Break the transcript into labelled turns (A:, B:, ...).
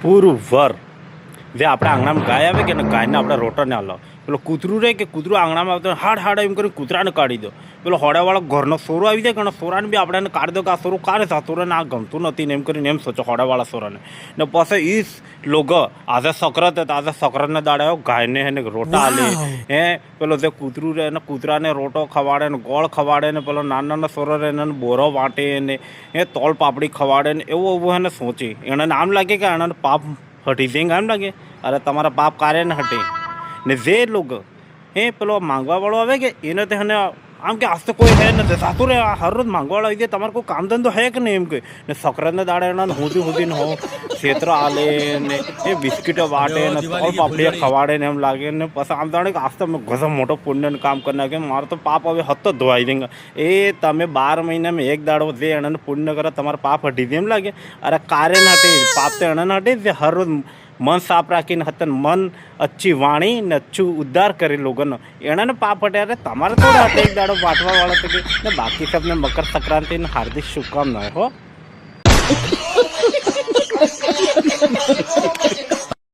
A: પૂરું વર જે આપણે આંગણામાં ગાય આવે કે ને ગાયને આપણે રોટો ને હાલો પેલો કૂતરું રહે કે કૂતરું આંગણામાં આવતો હાડ હાડ એમ કરીને કૂતરાને કાઢી દો પેલો હોડાવાળો ઘરનો સોરો આવી જાય કે સોરાને બી આપણે કાઢી દો કે આ સોરો કાઢે છે આ સોરાને આ ગમતું નથી ને એમ કરીને એમ સોચો હોડાવાળા સોરાને ને પછી એ લોકો આજે સક્રત હતા આજે સક્રતને દાડે ગાયને એને રોટા હાલે હે પેલો જે કૂતરું રહે ને કૂતરાને રોટો ખવાડે ને ગોળ ખવાડે ને પેલો નાના નાના સોરો રહે એને બોરો વાટે ને એ તોલ પાપડી ખવાડે ને એવું એવું એને સોચી એને આમ લાગે કે એને પાપ હટી જાય આમ લાગે અરે તમારા પાપ કાર્ય ને હટે ને જે લોકો એ પેલો માંગવાવાળો આવે કે એને તે એને આમ કે આજ તો કોઈ હે નથી સાતું રે હર રોજ માંગવાવાળો આવી જાય તમારે કોઈ કામ ધંધો હે કે નહીં એમ કે ને સક્રતને દાડે એના હુંદીને હો ક્ષેત્ર આલે ને એ બિસ્કીટો વાટે ને તોલ પાપડી ખવાડે ને એમ લાગે ને પછી આમ જાણે કે આજ તો મેં ગજબ મોટો પુણ્યનું કામ કરી નાખ્યું મારો તો પાપ હવે હત જ ધોવાઈ દે એ તમે 12 મહિનામાં એક દાડો જે એને પુણ્ય કરે તમારા પાપ હટી દે એમ લાગે અરે કાર્ય ના હટે પાપ તો એને હટે જે હર રોજ મન સાફ રાખીને હતન મન અચ્છી વાણી ને અચ્છું ઉદ્ધાર કરી લોકોનો એનાને પાપ હટે અરે તમારે થોડા હટે એક દાડો વાટવાવાળો તો કે ને બાકી સબને મકર સંક્રાંતિને હાર્દિક શુભકામનાएं હો